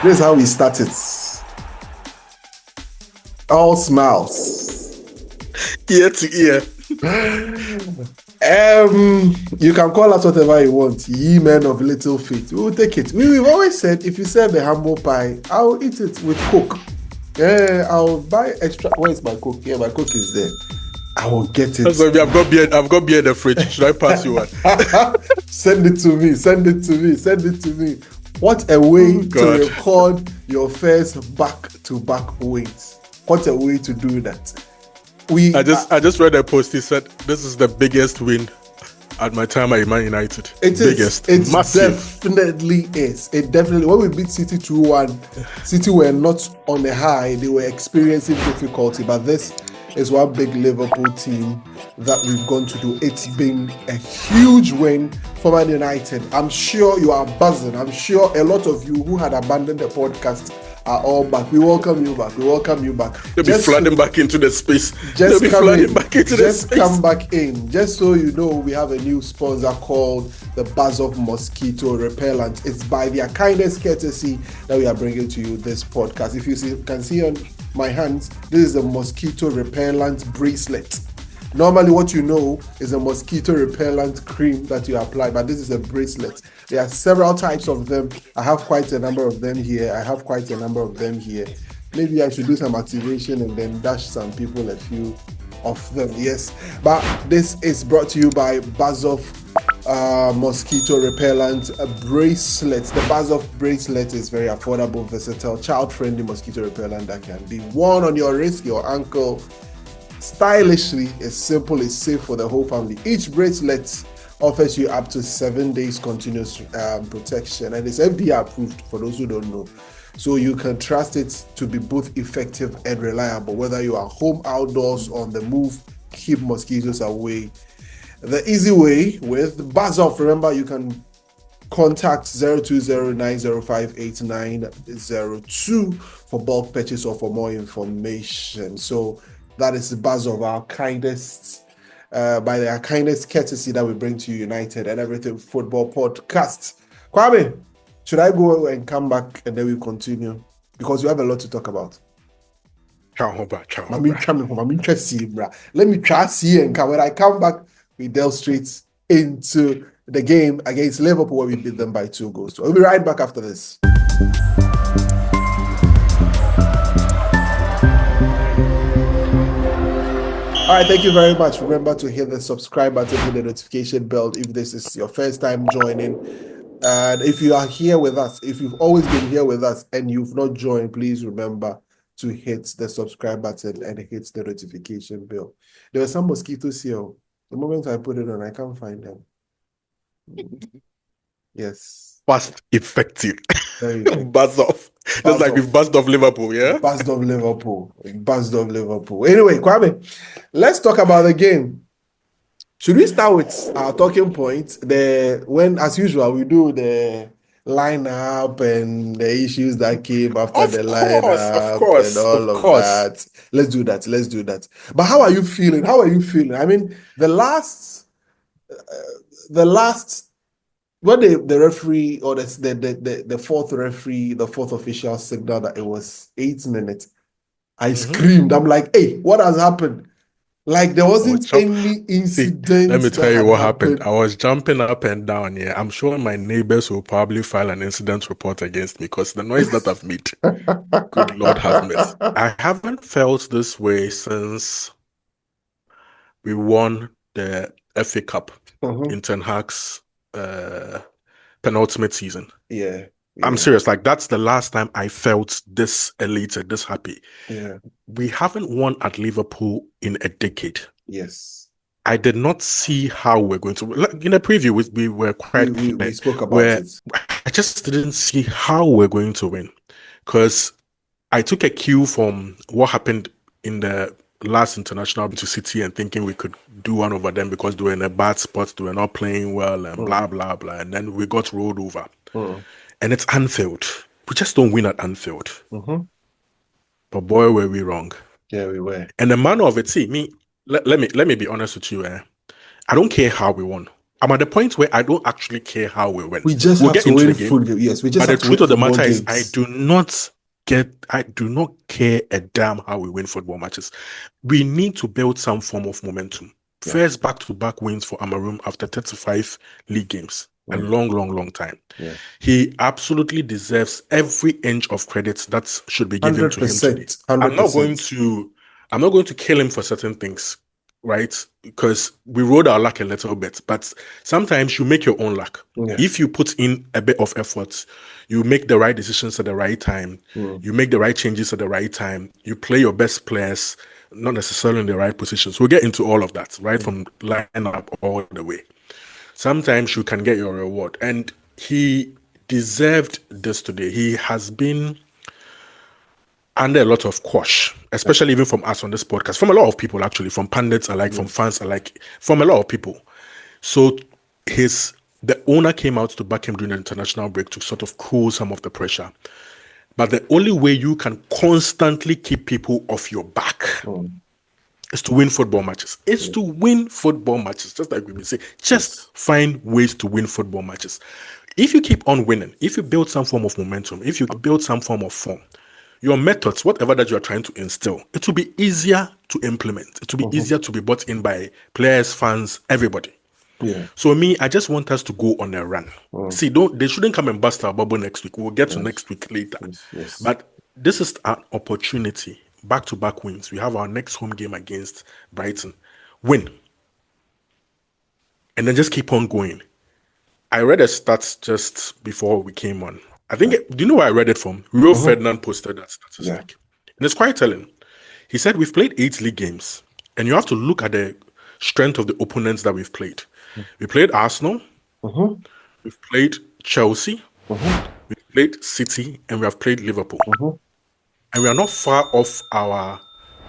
This is how we started. All smiles. Ear to ear. You can call us whatever you want. Ye men of little faith. We will take it. We've always said if you serve a humble pie, I'll eat it with Coke. Yeah, I'll buy extra. Where's my Coke? Yeah, my Coke is there. I will get it. Sorry, I've got beer in the fridge. Should I pass you one? Send it to me. Send it to me. Send it to me. What a way to record your first back-to-back wins. What a way to do that. I just read a post. He said this is the biggest win at my time at Man United. It biggest. It Massive. definitely is. It definitely. When we beat City 2-1, City were not on a high. They were experiencing difficulty. But this is one big Liverpool team that we've gone to do. It's been a huge win for Man United. I'm sure you are buzzing. I'm sure a lot of you who had abandoned the podcast are all back. We welcome you back. We welcome you back. They'll be flooding back into the space. Just come back in. Just so you know, we have a new sponsor called the Buzz of Mosquito Repellent. It's by their kindest courtesy that we are bringing to you this podcast. If you can see on my hands, this is a mosquito repellent bracelet. Normally what you know is a mosquito repellent cream that you apply, but this is a bracelet. There are several types of them. I have quite a number of them here. Maybe I should do some activation and then dash some people a few of them. Yes, but this is brought to you by Bazov mosquito repellent bracelet. The Bazov bracelet is very affordable, versatile, child-friendly mosquito repellent that can be worn on your wrist, your ankle. Stylishly, it's simple, it's safe for the whole family. Each bracelet offers you up to 7 days continuous protection, and it's FDA approved for those who don't know. So you can trust it to be both effective and reliable, whether you are home, outdoors, on the move. Keep mosquitoes away the easy way with Bazov. Remember, you can contact 020-905-8902 for bulk purchase or for more information. So that is the buzz of our kindest, by their kindest courtesy that we bring to you, United and Everything Football Podcast. Kwame, should I go and come back and then we continue? Because we have a lot to talk about. Let me try see and when I come back, we delve straight into the game against Liverpool where we beat them by 2 goals. So we'll be right back after this. All right, thank you very much. Remember to hit the subscribe button, hit the notification bell if this is your first time joining. And if you are here with us, if you've always been here with us and you've not joined, please remember to hit the subscribe button and hit the notification bell. There were some mosquitoes here. The moment I put it on, I can't find them. Yes. Fast, effective. Buzz off. Just like we've buzzed off Liverpool, yeah? Buzzed off Liverpool. Anyway, Kwame, let's talk about the game. Should we start with our talking point? When, as usual, we do the lineup and the issues that came after the lineup and all of that. Let's do that. But how are you feeling? I mean, the last when the referee or the fourth referee, the fourth official signal that it was 8 minutes, I screamed. I'm like, hey, what has happened? Like there wasn't any incident. Let me tell you what happened. I was jumping up and down. Yeah, I'm sure my neighbors will probably file an incident report against me because the noise that I've made. Good Lord have mercy. I haven't felt this way since we won the FA Cup in Ten Hag's penultimate season. Yeah. I'm serious. Like that's the last time I felt this elated, this happy. Yeah. We haven't won at Liverpool in a decade. Yes. I did not see how we're going to. In the preview, we were quite. We spoke about it. I just didn't see how we're going to win because I took a cue from what happened in the last international to City and thinking we could do one over them because they were in a bad spot, they were not playing well, and blah blah blah, and then we got rolled over. And it's Anfield. We just don't win at Anfield. But boy, were we wrong. Yeah, we were. And the manner of it, see, let me be honest with you. I don't care how we won. I'm at the point where I don't actually care how we win. We just We'll have get to into win the game. football. Yes, we just But the have to win truth of the football matter is, games. I do not care a damn how we win football matches. We need to build some form of momentum. Yeah. First back-to-back wins for Amorim after 35 league games. A long time. Yeah. He absolutely deserves every inch of credit that should be given to him today. 100%. I'm not going to kill him for certain things, right? Because we rode our luck a little bit, but sometimes you make your own luck. Yeah. If you put in a bit of effort, you make the right decisions at the right time, you make the right changes at the right time, you play your best players, not necessarily in the right positions. We'll get into all of that, right? From line up all the way. Sometimes you can get your reward. And he deserved this today. He has been under a lot of quash, especially even from us on this podcast, from a lot of people, actually, from pundits alike, from fans alike, from a lot of people. So the owner came out to back him during the international break to sort of cool some of the pressure. But the only way you can constantly keep people off your back is to win football matches. It's to win football matches, just like we been saying. Just find ways to win football matches. If you keep on winning, if you build some form of momentum, if you build some form of form, your methods, whatever that you are trying to instill, it will be easier to implement. It will be easier to be bought in by players, fans, everybody. Yeah. So I just want us to go on a run. See, they shouldn't come and bust our bubble next week. We'll get to next week later. Yes. But this is an opportunity. Back-to-back wins. We have our next home game against Brighton. Win. And then just keep on going. I read a stats just before we came on. I think, do you know where I read it from? Rio Ferdinand posted that statistic. And it's quite telling. He said, we've played 8 league games. And you have to look at the strength of the opponents that we've played. We played Arsenal. We've played Chelsea. We've played City. And we have played Liverpool. And we are not far off our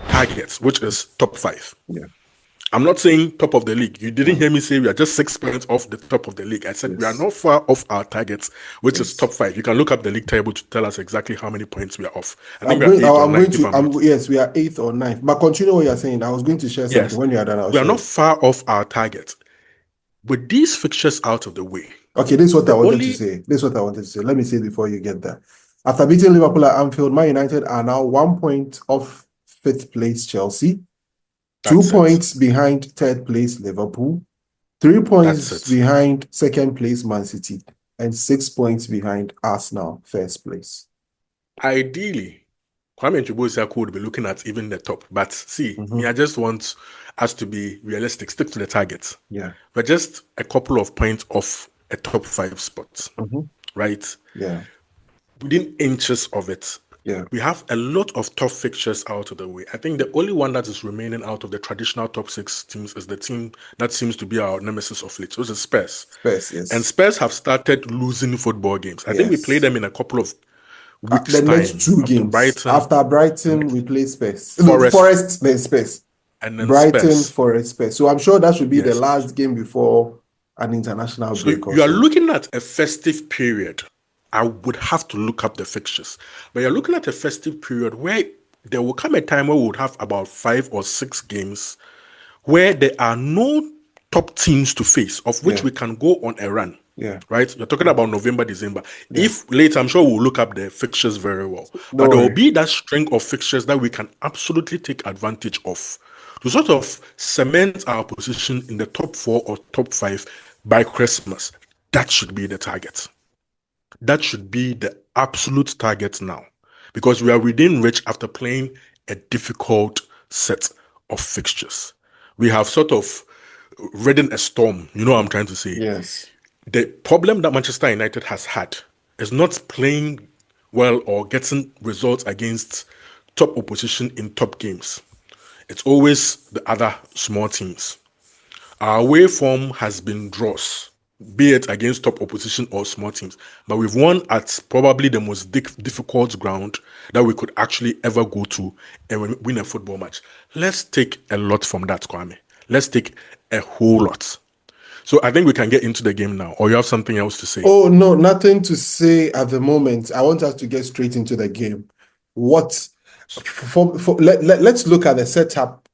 targets, which is top 5. Yeah. I'm not saying top of the league. You didn't hear me say we are just 6 points off the top of the league. I said we are not far off our targets, which is top 5. You can look up the league table to tell us exactly how many points we are off. I think we are 8 or 9. Yes, we are 8th or 9th. But continue what you're saying. I was going to share something when you are done. We are not far off our target. With these fixtures out of the way. Okay, this is what I wanted to say. Let me say it before you get there. After beating Liverpool at Anfield, Man United are now 1 point off 5th place Chelsea, 2 points behind 3rd place Liverpool, 3 points behind 2nd place Man City, and 6 points behind Arsenal, 1st place. Ideally, Kwame Nchubuisa would be looking at even the top. But see, I just want us to be realistic, stick to the targets. Yeah. But just a couple of points off a top 5 spot, right? Yeah. Within inches of it. Yeah. We have a lot of tough fixtures out of the way. I think the only one that is remaining out of the traditional top 6 teams is the team that seems to be our nemesis of late, which is Spurs. Yes. And Spurs have started losing football games. I think we played them in a couple of weeks' the time. next 2 games. After Brighton, we play Spurs. Forest, then Spurs. And then Brighton, Spurs. Forest, Spurs. So I'm sure that should be the last game before an international break. So you are looking at a festive period. I would have to look up the fixtures. But you're looking at a festive period where there will come a time where we would have about 5 or 6 games where there are no top teams to face, of which we can go on a run. Yeah. Right? You're talking about November, December. Yeah. If later, I'm sure we'll look up the fixtures very well. But there will be that string of fixtures that we can absolutely take advantage of to sort of cement our position in the top 4 or top 5 by Christmas. That should be the target. That should be the absolute target now, because we are within reach after playing a difficult set of fixtures. We have sort of ridden a storm, you know what I'm trying to say? Yes. The problem that Manchester United has had is not playing well or getting results against top opposition in top games. It's always the other small teams. Our away form has been draws, be it against top opposition or small teams. But we've won at probably the most difficult ground that we could actually ever go to and win a football match. Let's take a lot from that, Kwame. Let's take a whole lot. So I think we can get into the game now. Or you have something else to say? Oh, no, nothing to say at the moment. I want us to get straight into the game. Let's look at the setup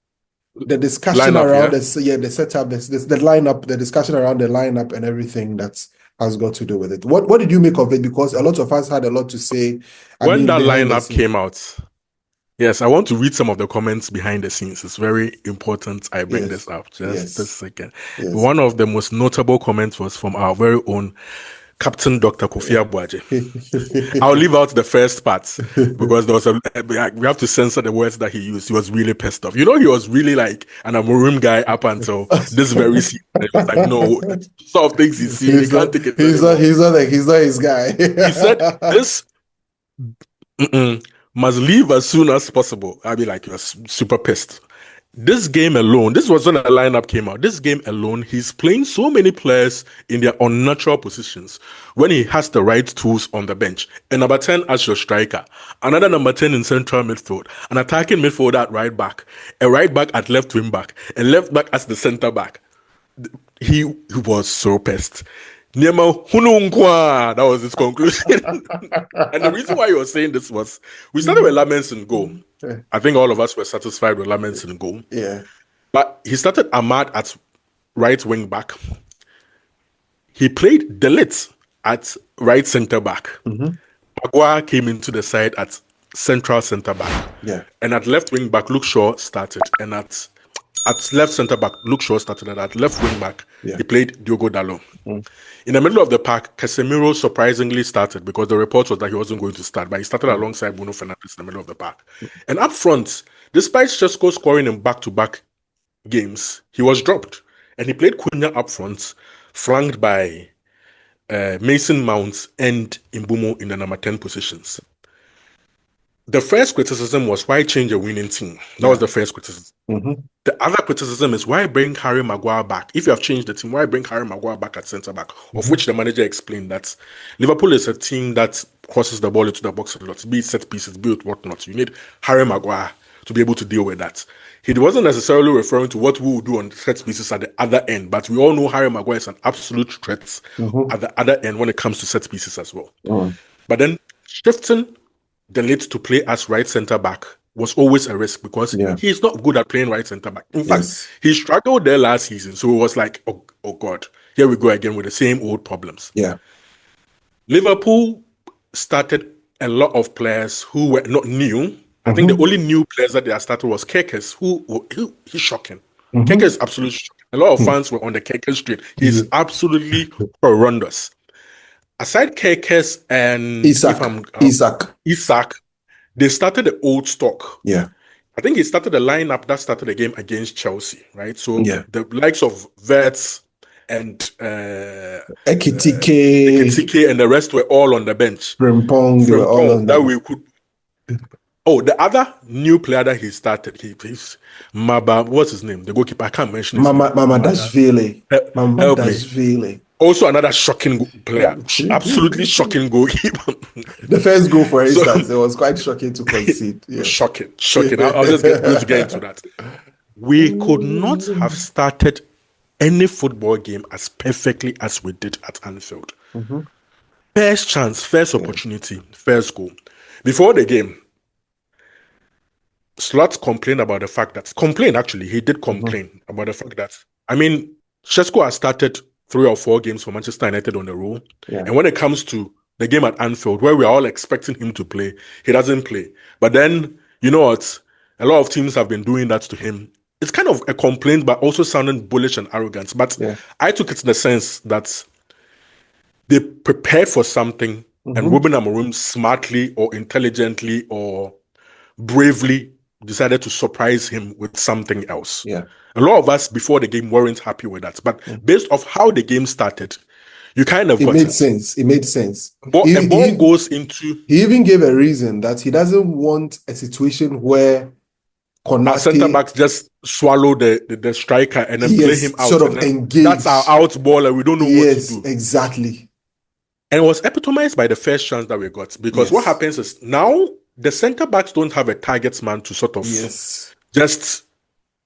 the discussion Lineup, around yeah? the setup, the lineup, the discussion around the lineup and everything that has got to do with it. What did you make of it? Because a lot of us had a lot to say. I When mean, that behind the lineup scene. came out, yes, I want to read some of the comments behind the scenes. It's very important I bring this Yes, up. Just a yes, second. yes. One of the most notable comments was from our very own Captain Dr. Kofi Abuaje. I'll leave out the first part because there was we have to censor the words that he used. He was really pissed off. He was really like an Amorim guy up until this very season. He was like, no, the sort of things he's seeing, he can't take it anymore. He's not his guy. He said this must leave as soon as possible. I'd be like, you're super pissed. This game alone, this was when the lineup came out. This game alone, he's playing so many players in their unnatural positions when he has the right tools on the bench. A number 10 as your striker, another number 10 in central midfield, an attacking midfielder at right back, a right back at left wing back, a left back as the center back. He was so pissed. That was his conclusion. And the reason why he was saying this was we started with Lamens in goal. I think all of us were satisfied with Lamens in goal. Yeah. But he started Ahmad at right wing back. He played De Ligt at right centre back. Maguire came into the side at central centre back. Yeah. And at left wing back, Luke Shaw started. And at left centre back, Luke Shaw started. And at left wing back, he played Diogo Dalot. In the middle of the pack, Casemiro surprisingly started because the report was that he wasn't going to start, but he started alongside Bruno Fernandes in the middle of the pack. And up front, despite Šeško scoring in back-to-back games, he was dropped. And he played Cunha up front, flanked by Mason Mount and Mbeumo in the number 10 positions. The first criticism was, why change a winning team? That was the first criticism. The other criticism is, why bring Harry Maguire back? If you have changed the team, why bring Harry Maguire back at centre-back? Of which the manager explained that Liverpool is a team that crosses the ball into the box a lot, be it set pieces, be it whatnot. You need Harry Maguire to be able to deal with that. He wasn't necessarily referring to what we will do on set pieces at the other end, but we all know Harry Maguire is an absolute threat at the other end when it comes to set pieces as well. But then shifting De Ligt to play as right centre back was always a risk because he's not good at playing right centre back. In fact, he struggled there last season, so it was like, oh God, here we go again with the same old problems. Liverpool started a lot of players who were not new. I think the only new players that they had started was Kerkers, he's shocking. Kerkers is absolutely shocking. A lot of fans were on the Kerkers train. He's absolutely horrendous. Aside Kerkers and Isak, they started the old stock. I think he started the lineup that started the game against Chelsea, right? So the likes of Verts and Ekitike and the rest were all on the bench. Frimpong, they were all on that we could. Oh, the other new player that he started, he's Maba. What's his name? The goalkeeper. I can't mention his name. Mamadashvili. Mamadashvili. Also another shocking player. Absolutely shocking goalkeeper. The first goal, for instance, it was quite shocking to concede. Shocking. I'll just going to get into that. We could not have started any football game as perfectly as we did at Anfield. First chance, first opportunity, first goal. Before the game, Slot complained about the fact that he did complain about the fact that, I mean, Šeško has started 3 or 4 games for Manchester United on the roll. And when it comes to the game at Anfield, where we're all expecting him to play, he doesn't play. But then, you know what? A lot of teams have been doing that to him. It's kind of a complaint, but also sounding bullish and arrogant. But I took it in the sense that they prepared for something, and Ruben Amorim smartly or intelligently or bravely decided to surprise him with something else. Yeah. A lot of us before the game weren't happy with that. But based off how the game started, you kind of got it. It made sense. But a ball goes into... He even gave a reason that he doesn't want a situation where our centre-backs just swallow the striker and then play him out. Sort of engage. That's our out ball and we don't know what to do. Exactly. And it was epitomized by the first chance that we got. Because what happens is now the centre-backs don't have a target man to sort of just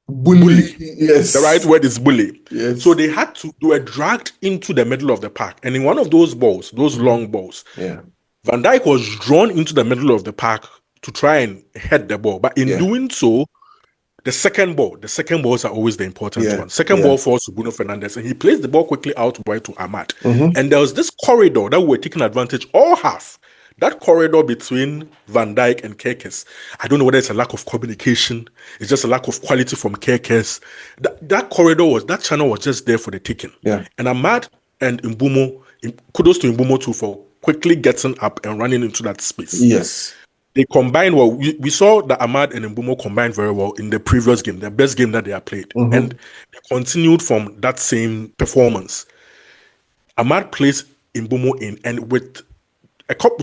bully. Yes. The right word is bully. Yes. So they were dragged into the middle of the park. And in one of those balls, those long balls, Van Dijk was drawn into the middle of the park to try and head the ball. But in doing so, the second balls are always the important one. Second yeah. ball falls to Bruno Fernandes, and he plays the ball quickly out wide to Ahmad. Mm-hmm. And there was this corridor that we were taking advantage all half. That corridor between Van Dijk and Kerkes, I don't know whether it's a lack of communication, it's just a lack of quality from Kerkes. That channel was just there for the taking. Yeah. And Ahmad and Mbeumo, kudos to Mbeumo too for quickly getting up and running into that space. Yes. They combined well. We saw that Ahmad and Mbeumo combined very well in the previous game, the best game that they have played. Mm-hmm. And they continued from that same performance. Ahmad plays Mbeumo in, and with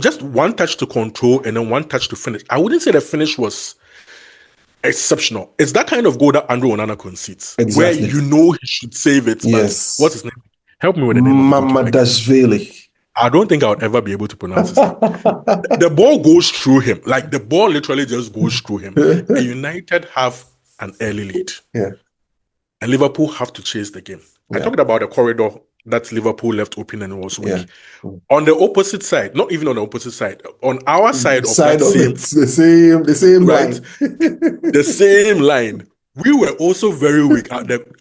just one touch to control and then one touch to finish. I wouldn't say the finish was exceptional. It's that kind of goal that Andrew Onana concedes, where you know he should save it. Yes. But what's his name? Help me with the name. Mamadashvili. I don't think I would ever be able to pronounce his name. The ball goes through him. Like, the ball literally just goes through him. And United have an early lead. Yeah. And Liverpool have to chase the game. Yeah. I talked about the corridor that Liverpool left open and was weak. Yeah. On the opposite side, not even on the opposite side, on our side of that same... The same right, line. The same line. We were also very weak.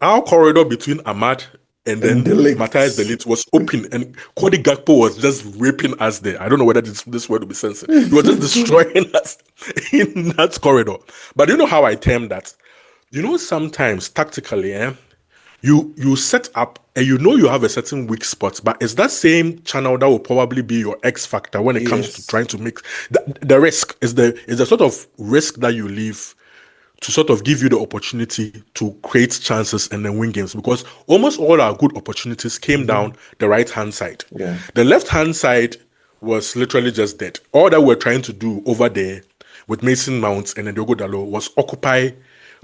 Our corridor between Ahmad and then Matthias de Ligt was open, and Cody Gakpo was just raping us there. I don't know whether this word will be censored. He was just destroying us in that corridor. But you know how I term that? You know, sometimes tactically, you set up and you know you have a certain weak spot, but it's that same channel that will probably be your X factor when it comes to trying to make the risk is the sort of risk that you leave to sort of give you the opportunity to create chances and then win games, because almost all our good opportunities came down the right-hand side. Yeah. The left-hand side was literally just dead. All that we're trying to do over there with Mason Mount and Diogo Dalot was occupy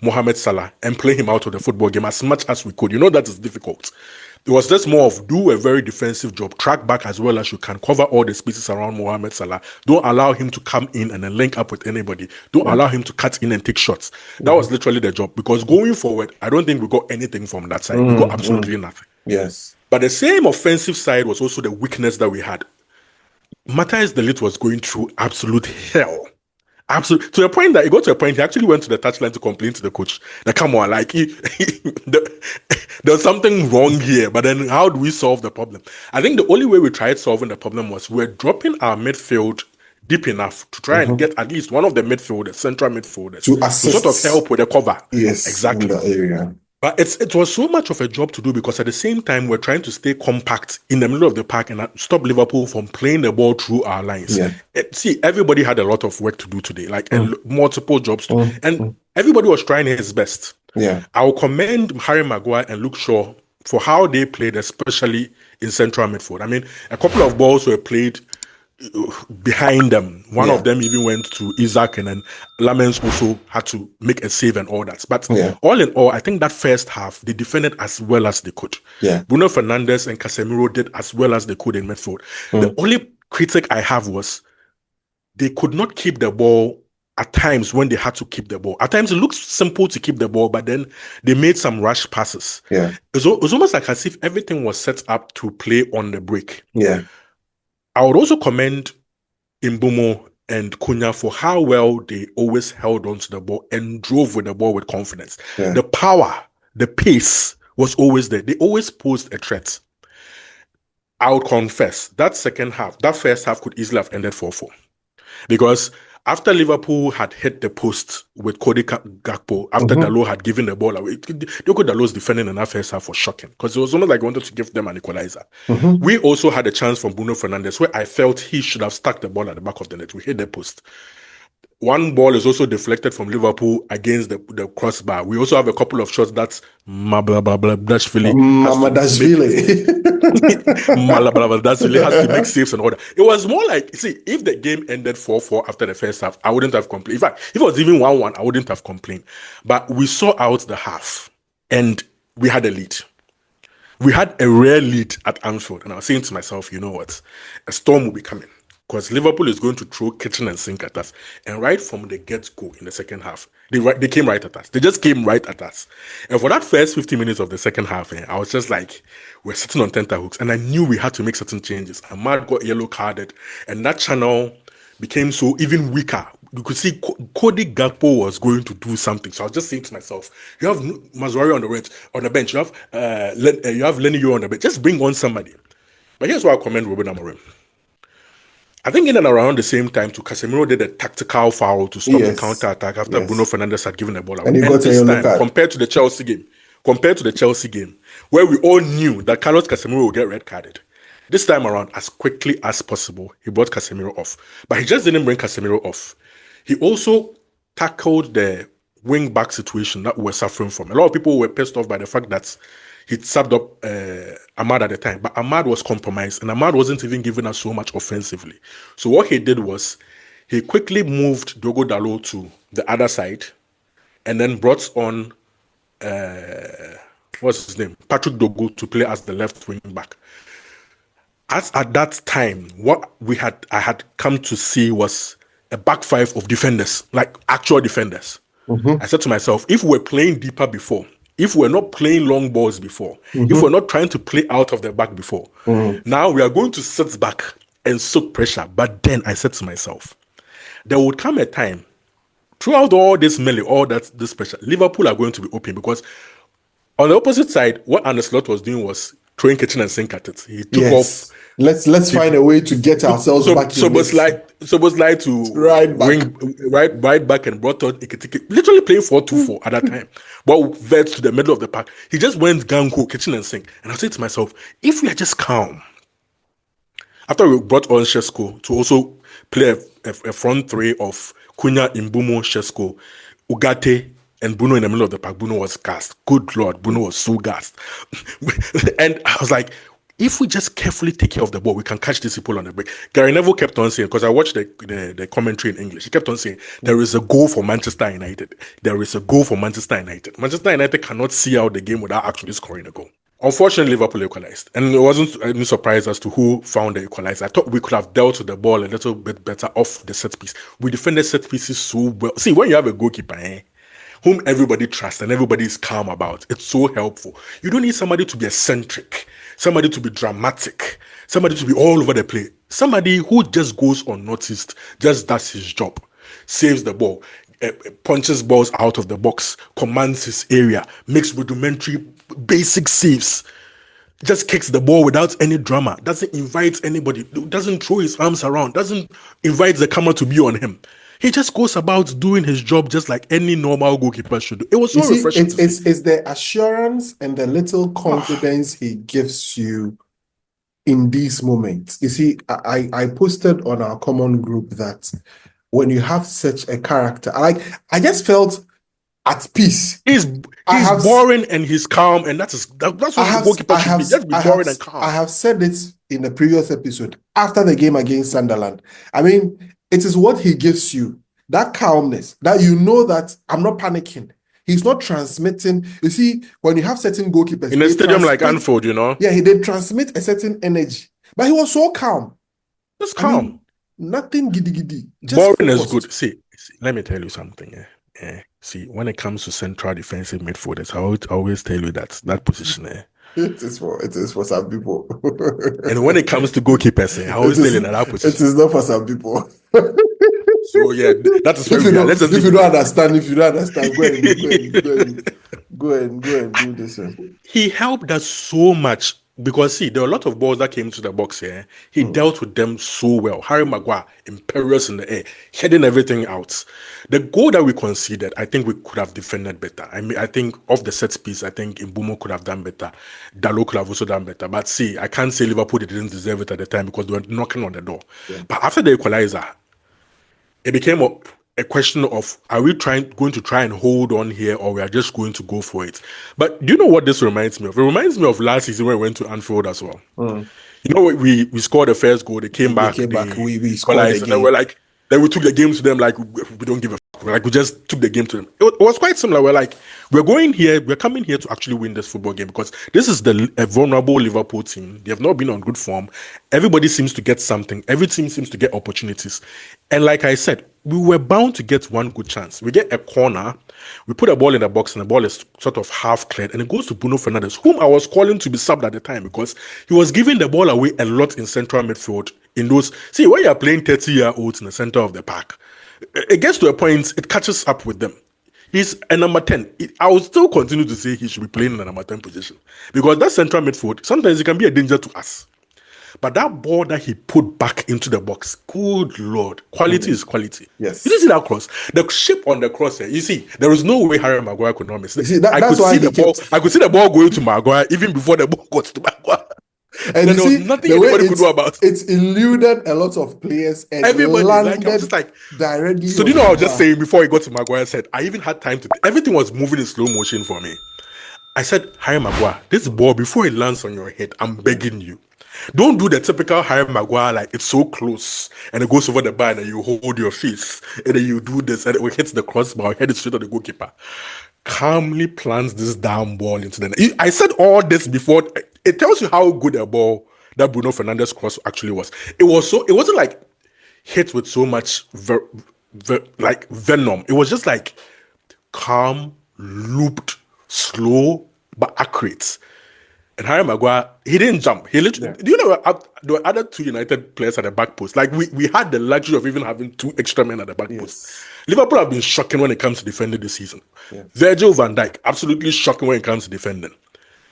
Mohamed Salah and play him out of the football game as much as we could. You know that is difficult. It was just more of do a very defensive job, track back as well as you can, cover all the spaces around Mohamed Salah. Don't allow him to come in and then link up with anybody. Don't allow him to cut in and take shots. That was literally the job, because going forward, I don't think we got anything from that side. We got absolutely nothing. Yes. But the same offensive side was also the weakness that we had. Matthias de Ligt was going through absolute hell. Absolutely, to the point that he got to a point he actually went to the touchline to complain to the coach that, come on, like there's something wrong here, but then how do we solve the problem? I think the only way we tried solving the problem was we're dropping our midfield deep enough to try and get at least one of the midfielders, central midfielders, to sort of help with the cover. Yes, exactly. In that area. But it was so much of a job to do, because at the same time, we're trying to stay compact in the middle of the park and stop Liverpool from playing the ball through our lines. Yeah. See, everybody had a lot of work to do today, like multiple jobs. And everybody was trying his best. Yeah. I will commend Harry Maguire and Luke Shaw for how they played, especially in central midfield. I mean, a couple of balls were played behind them. One of them even went to Isaac, and then Lamens also had to make a save and all that. But all in all, I think that first half, they defended as well as they could. Yeah. Bruno Fernandes and Casemiro did as well as they could in midfield. The only critic I have was they could not keep the ball at times when they had to keep the ball. At times it looks simple to keep the ball, but then they made some rash passes. Yeah. It was almost like as if everything was set up to play on the break. Yeah. I would also commend Mbeumo and Cunha for how well they always held on to the ball and drove with the ball with confidence. Yeah. The power, the pace was always there. They always posed a threat. I would confess that first half could easily have ended 4-4. Because after Liverpool had hit the post with Cody Gakpo, after Dalot had given the ball away, Diogo Dalot's defending in that first half was shocking, because it was almost like he wanted to give them an equalizer. We also had a chance from Bruno Fernandes where I felt he should have stuck the ball at the back of the net. We hit the post. One ball is also deflected from Liverpool against the crossbar. We also have a couple of shots that's Mamadashvili has to make saves and order. It was more like, see, if the game ended 4-4 after the first half, I wouldn't have complained. In fact, if it was even 1-1, I wouldn't have complained. But we saw out the half and we had a lead. We had a rare lead at Anfield, and I was saying to myself, you know what? A storm will be coming, because Liverpool is going to throw kitchen and sink at us. And right from the get-go in the second half, they came right at us. They just came right at us. And for that first 50 minutes of the second half, I was just like, we're sitting on tenterhooks. And I knew we had to make certain changes. Ahmad got yellow carded. And that channel became so even weaker. You could see Cody Gakpo was going to do something. So I was just saying to myself, you have Mazuari on the bench, you have Lenny Yoro on the bench. Just bring on somebody. But here's why I commend Ruben Amorim. I think in and around the same time, Casemiro did a tactical foul to stop the counter-attack after Bruno Fernandes had given the ball away. And he got a yellow card. Compared to the Chelsea game, where we all knew that Carlos Casemiro would get red carded, this time around, as quickly as possible, he brought Casemiro off. But he just didn't bring Casemiro off. He also tackled the wing-back situation that we were suffering from. A lot of people were pissed off by the fact that he subbed up Ahmad at the time, but Ahmad was compromised, and Ahmad wasn't even giving us so much offensively. So what he did was, he quickly moved Diogo Dalot to the other side, and then brought on, what's his name? Patrick Dogo to play as the left wing-back. As at that time, what I had come to see was a back five of defenders, like actual defenders. I said to myself, if we're playing deeper before, if we're not playing long balls before, if we're not trying to play out of the back before, now we are going to sit back and soak pressure. But then I said to myself, there would come a time, throughout all this melee, this pressure, Liverpool are going to be open, because on the opposite side, what Arne Slot was doing was throwing kitchen and sink at it. He took off. Let's find a way to get ourselves back. So was like to right back and brought on Ikitike, literally playing 4-2-4 at that time. But veered to the middle of the park. He just went gang-ho, kitchen and sink. And I said to myself, if we are just calm, after we brought on Shesko to also play a front three of Cunha, Mbeumo, Shesko, Ugarte, and Bruno in the middle of the park. Bruno was gassed. Good Lord, Bruno was so gassed. And I was like, if we just carefully take care of the ball, we can catch these people on the break. Gary Neville kept on saying, because I watched the commentary in English, he kept on saying, there is a goal for Manchester United. There is a goal for Manchester United. Manchester United cannot see out the game without actually scoring a goal. Unfortunately, Liverpool equalized. And it wasn't any surprise as to who found the equalizer. I thought we could have dealt with the ball a little bit better off the set piece. We defended set pieces so well. See, when you have a goalkeeper, whom everybody trusts and everybody is calm about, it's so helpful. You don't need somebody to be eccentric, somebody to be dramatic, somebody to be all over the place. Somebody who just goes unnoticed, just does his job, saves the ball, punches balls out of the box, commands his area, makes rudimentary basic saves, just kicks the ball without any drama, doesn't invite anybody, doesn't throw his arms around, doesn't invite the camera to be on him. He just goes about doing his job just like any normal goalkeeper should do. It was so refreshing. It's the assurance and the little confidence he gives you in these moments. You see, I posted on our common group that when you have such a character, I just felt at peace. He's boring and he's calm, and that's what the goalkeeper should be. Just be boring and calm. I have said it in the previous episode after the game against Sunderland. I mean, it is what he gives you, that calmness, that you know that I'm not panicking. He's not transmitting. You see, when you have certain goalkeepers in a stadium like Anfield, they transmit a certain energy. But he was so calm. Just calm. I mean, nothing giddy. Boring is good. See, let me tell you something. See, when it comes to central defensive midfielders, I always tell you that position. It is for some people. And when it comes to goalkeepers, I always tell you that position. It is not for some people. So yeah, that is where we are. If you don't understand, go and do this. He helped us so much. Because see, there are a lot of balls that came to the box here. He dealt with them so well. Harry Maguire, imperious in the air, heading everything out. The goal that we conceded, I think we could have defended better. I mean, I think off the set piece, I think Mbeumo could have done better. Dalot could have also done better. But see, I can't say Liverpool didn't deserve it at the time because they were knocking on the door. Yeah. But after the equalizer, it became a question of, are we going to try and hold on here, or we are just going to go for it? But do you know what this reminds me of? It reminds me of last season when we went to Anfield as well. You know, we scored the first goal, they came back, we scored again. And then we're like, then we took the game to them like, we don't give a fuck. Like, we just took the game to them. It was quite similar. We're like, we're coming here to actually win this football game, because this is a vulnerable Liverpool team. They have not been on good form. Everybody seems to get something. Every team seems to get opportunities. And like I said, we were bound to get one good chance. We get a corner, we put a ball in the box, and the ball is sort of half cleared, and it goes to Bruno Fernandes, whom I was calling to be subbed at the time because he was giving the ball away a lot in central midfield in those. See, when you are playing 30-year-olds in the center of the park, it gets to a point, it catches up with them. He's a number 10. I will still continue to say he should be playing in a number 10 position because that central midfield, sometimes it can be a danger to us. But that ball that he put back into the box, good Lord, quality is quality. Yes. You didn't see that cross? The shape on the cross here, you see, there is no way Harry Maguire could not miss it. See, I could see the ball going to Maguire even before the ball got to Maguire. And there was nothing anybody could do about it. It's eluded a lot of players and everybody landed I was just like directly. So do you know what I was just saying before he got to Maguire's head? I even had time to. Everything was moving in slow motion for me. I said, Harry Maguire, this ball before it lands on your head, I'm begging you. Don't do the typical Harry Maguire like it's so close and it goes over the bar and then you hold your face and then you do this and it hits the crossbar, head it straight at the goalkeeper. Calmly plants this damn ball into the net. I said all this before. It tells you how good a ball that Bruno Fernandes cross actually was. It wasn't like hit with so much like venom. It was just like calm, looped, slow, but accurate. And Harry Maguire, he didn't jump. He literally. Yeah. Do you know there were other two United players at the back post? Like we had the luxury of even having two extra men at the back post. Liverpool have been shocking when it comes to defending this season. Yeah. Virgil van Dijk, absolutely shocking when it comes to defending.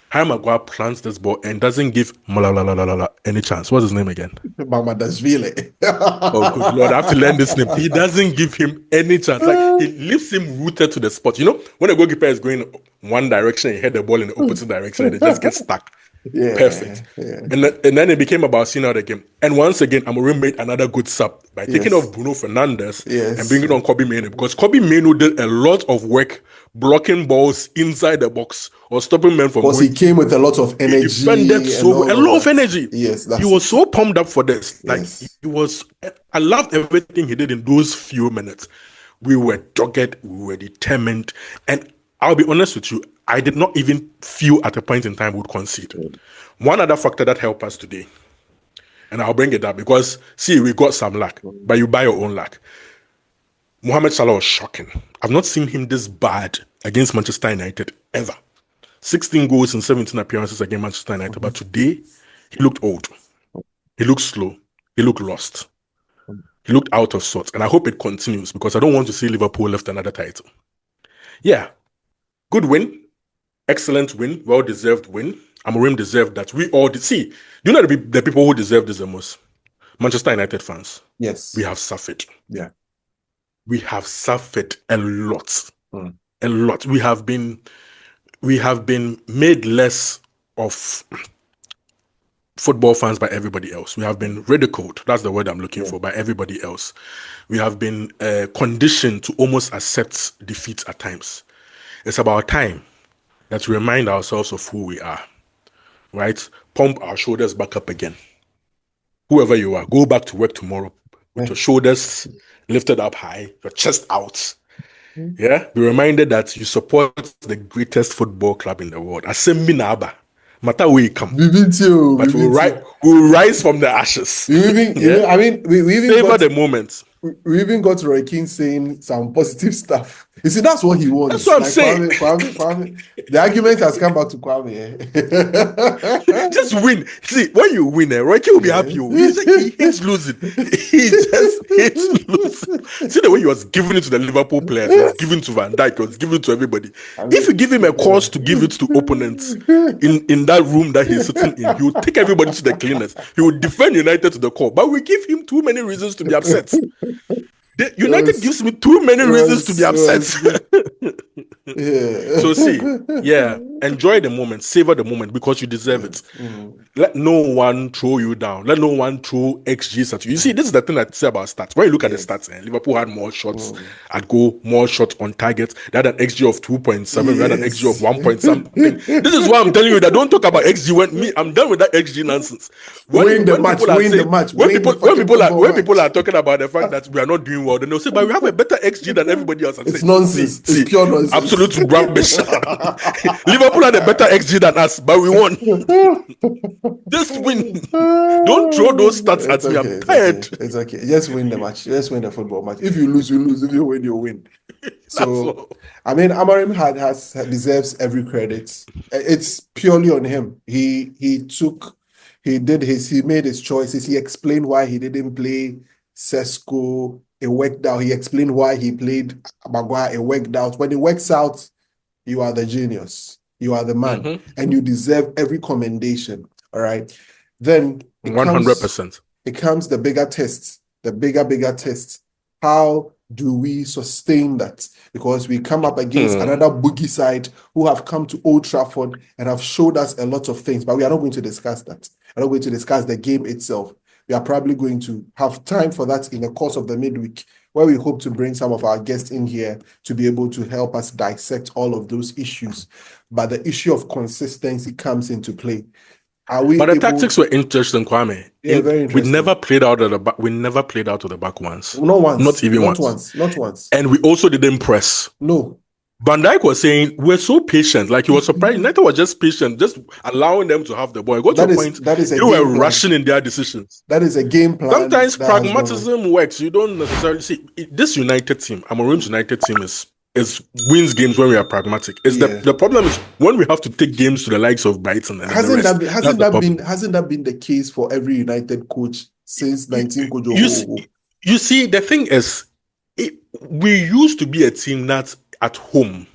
Harry Maguire plants this ball and doesn't give any chance. What's his name again? Mamadashvili. Oh, good Lord, I have to learn this name. He doesn't give him any chance. Like, he leaves him rooted to the spot. You know, when a goalkeeper is going one direction, he hit the ball in the opposite direction and it just gets stuck. Yeah, perfect. Yeah. And then it became about seeing out the game. And once again, Amorim made another good sub by taking off Bruno Fernandes and bringing on Kobbie Mainoo, because Kobbie Mainoo did a lot of work blocking balls inside the box or stopping men from going. Because he came with a lot of energy. He defended a lot of energy. Yes, he was so pumped up for this. Like he was. I loved everything he did in those few minutes. We were dogged. We were determined. And I'll be honest with you, I did not even feel at a point in time we would concede. One other factor that helped us today, and I'll bring it up because, see, we got some luck, but you buy your own luck. Mohamed Salah was shocking. I've not seen him this bad against Manchester United ever. 16 goals and 17 appearances against Manchester United, but today, he looked old. He looked slow. He looked lost. He looked out of sorts, and I hope it continues because I don't want to see Liverpool lift another title. Yeah, good win. Excellent win, well-deserved win. Amorim deserved that. We all did. See, you know the people who deserve this the most? Manchester United fans. Yes. We have suffered. Yeah. We have suffered a lot. A lot. We have been made less of football fans by everybody else. We have been ridiculed. That's the word I'm looking for, by everybody else. We have been conditioned to almost accept defeat at times. It's about time that we remind ourselves of who we are, right? Pump our shoulders back up again. Whoever you are, go back to work tomorrow with your shoulders lifted up high, your chest out. Yeah? Be reminded that you support the greatest football club in the world. Asembi Naba. Matter where you come. But we'll rise from the ashes. We even savor the moment. We even got Roy Keane saying some positive stuff. You see, that's what he wants. That's what I'm saying. Kwame. The argument has come back to Kwame. Just win. See, when you win, Roy Keane will be happy. He hates losing. He just hates losing. See the way he was giving it to the Liverpool players, he was giving to Van Dijk, he was giving it to everybody. If you give him a cause to give it to opponents in that room that he's sitting in, he will take everybody to the cleaners. He will defend United to the core. But we give him too many reasons to be upset. United gives me too many reasons to be upset. So see, enjoy the moment, savor the moment because you deserve it. Let no one throw you down. Let no one throw XGs at you. You see, this is the thing I say about stats. When you look at the stats, Liverpool had more shots at goal, more shots on target. They had an XG of 2.7, they had an XG of 1 point something. This is why I'm telling you that don't talk about XG. I'm done with that XG nonsense. When people are talking about the fact that we are not doing well, then they'll say, but we have a better XG than everybody else. It's nonsense. It's pure nonsense. Absolute rubbish. Liverpool had a better XG than us, but we won. Just win. Don't throw those stats at me. I'm tired. It's okay. Just win the match. Just win the football match. If you lose, you lose. If you win, you win. So, I mean, Amorim deserves every credit. It's purely on him. He took He made his choices. He explained why he didn't play Sesko. It worked out. He explained why he played Maguire. It worked out. When it works out, you are the genius. You are the man. Mm-hmm. And you deserve every commendation. All right. Then it 100%. comes the bigger test, the bigger test. How do we sustain that? Because we come up against another boogie side who have come to Old Trafford and have showed us a lot of things, but we are not going to discuss that. We're not going to discuss the game itself. We are probably going to have time for that in the course of the midweek, where we hope to bring some of our guests in here to be able to help us dissect all of those issues. But the issue of consistency comes into play. But the tactics were interesting, Kwame. Yeah, very interesting. We never played out of the back. We never played out of the back once. Not once. Not even once. Not once. And we also didn't press. No. Van Dijk was saying we're so patient. Like he was surprised. United was just patient, just allowing them to have the ball. Got to a point they were rushing in their decisions. That is a game plan. Sometimes pragmatism works. You don't necessarily see this United team. Amorim's United team is wins games when we are pragmatic. The problem is when we have to take games to the likes of Brighton and hasn't that been the case for every United coach since 19 Kojo? You see, the thing is, we used to be a team that at home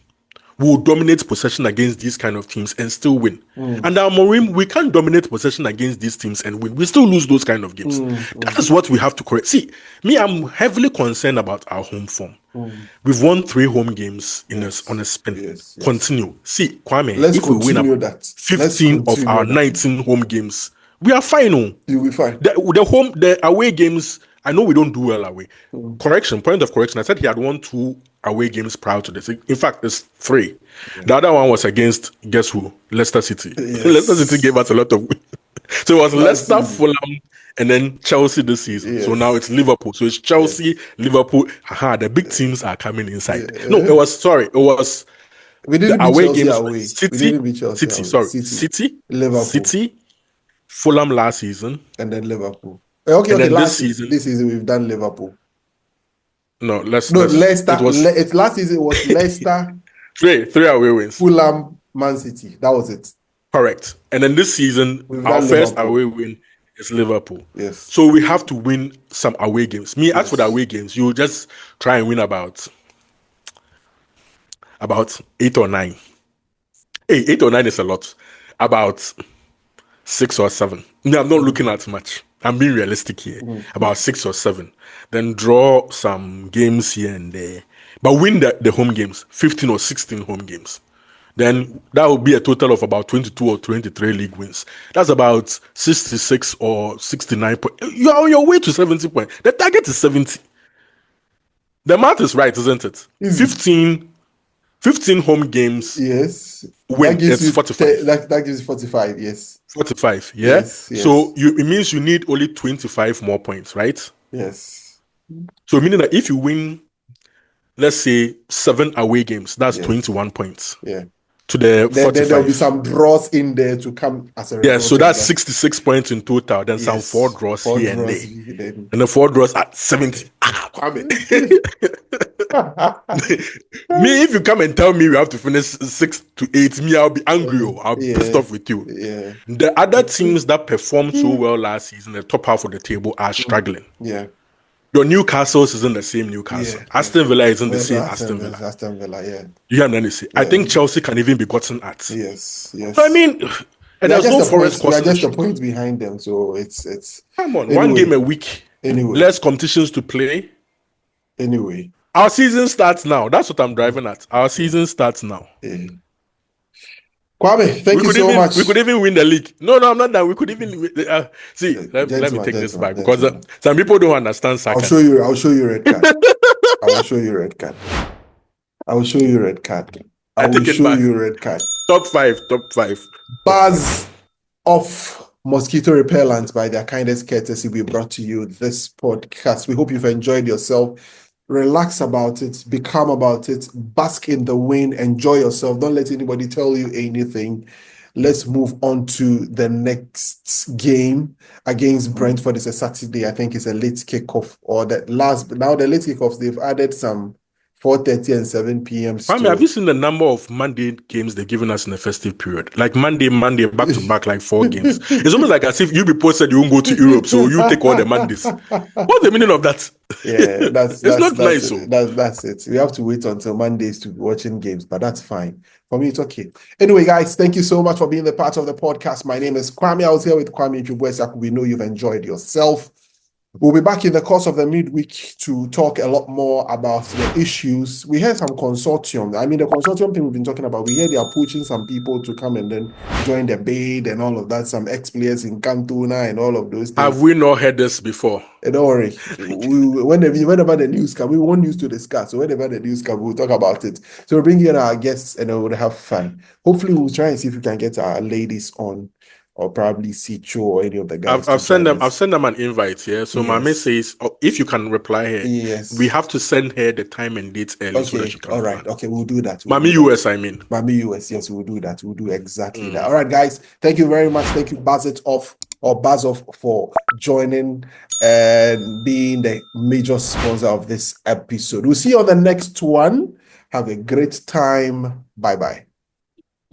will dominate possession against these kind of teams and still win. Under Amorim, we can't dominate possession against these teams and win. We still lose those kind of games. That is what we have to correct. See, me, I'm heavily concerned about our home form. We've won 3 home games on a spin. Yes. Continue. See, Kwame, if we win 15 of our 19 home games, we are fine. You'll be fine. The away games, I know we don't do well away. Point of correction. I said he had won 2 away games prior to this. In fact, it's 3. Yeah. The other one was against, guess who? Leicester City. Yes. Leicester City gave us a lot of wins. So it was Leicester, Fulham, and then Chelsea this season. Yes. So now it's Liverpool. So it's Chelsea, Liverpool. The big teams are coming inside. No, it was we didn't the away games. Away. City, Liverpool. City, Fulham last season. And then Liverpool. Okay, this season we've done Liverpool. Leicester. Last season it was Leicester. 3 away wins. Fulham, Man City. That was it. Correct. And then this season, our first away win is Liverpool. Yes. So we have to win some away games. As for the away games, you just try and win about 8 or 9. Hey, 8 or 9 is a lot. About 6 or 7. No, I'm not looking at much. I'm being realistic here. About 6 or 7. Then draw some games here and there. But win the home games, 15 or 16 home games. Then that will be a total of about 22 or 23 league wins. That's about 66 or 69 points. You're on your way to 70 points. The target is 70. The math is right, isn't it? 15 home games. Yes. Win. It's 45. That gives you 45, yes. 45, yeah? Yes. So it means you need only 25 more points, right? Yes. So meaning that if you win, let's say 7 away games, that's 21 points. Yeah. To the 45. Then there'll be some draws in there to come as a result. Yeah, so that's 66 points in total. Then some 4 draws here and there. And the 4 draws at 70. Me, if you come and tell me we have to finish 6 to 8, me, I'll be angry. I'll be pissed off with you. Yeah. The other teams that performed so well last season, the top half of the table, are struggling. Yeah. Your Newcastle isn't the same Newcastle. Aston Villa isn't the same Aston Villa. Aston Villa, yeah. You hear what I say? I think Chelsea can even be gotten at. Yes. So I mean, and there's no Forest. We are just a point behind them, so it's. Come on, anyway, 1 game a week. Anyway, less competitions to play. Anyway, our season starts now. That's what I'm driving at. Our season starts now. Yeah. Kwame, thank you so much. We could even win the league. No, I'm not done. We could even see. Let me take this back because some people don't understand soccer. I'll show you red card. I will show you red card. I will show you red card. I will show you red card. Top 5. Bars of mosquito repellent by their kindest courtesy we brought to you this podcast. We hope you've enjoyed yourself. Relax about it, be calm about it, bask in the wind, enjoy yourself. Don't let anybody tell you anything. Let's move on to the next game against Brentford. It's a Saturday. I think it's a late kickoff or now the late kickoffs, they've added some 4:30 and 7 p.m. Kwame, have you seen the number of Monday games they've given us in the festive period? Like Monday, back to back, like 4 games. It's almost like as if you people said you won't go to Europe, so you take all the Mondays. What's the meaning of that? Yeah, it's not nice. So. That's it. We have to wait until Mondays to be watching games, but that's fine. For me, it's okay. Anyway, guys, thank you so much for being the part of the podcast. My name is Kwame. I was here with Kwame Jubuesak. We know you've enjoyed yourself. We'll be back in the course of the midweek to talk a lot more about the issues. We had some consortium. I mean, the consortium thing we've been talking about, we hear they are poaching some people to come and then join the bid and all of that, some ex-players in Cantona and all of those things. Have we not heard this before? Don't worry. Whenever the news comes, we want news to discuss. So whenever the news comes, we'll talk about it. So we'll bring in our guests and we'll have fun. Hopefully, we'll try and see if we can get our ladies on, or probably Sicho or any of the guys. I've sent them an invite here. So my message says, if you can reply here, we have to send her the time and dates early so that she can. All right. Okay, we'll do that. Mami US, I mean. Mami US, yes, we'll do that. We'll do exactly that. All right, guys. Thank you very much. Thank you, Bazzoff for joining and being the major sponsor of this episode. We'll see you on the next one. Have a great time. Bye-bye.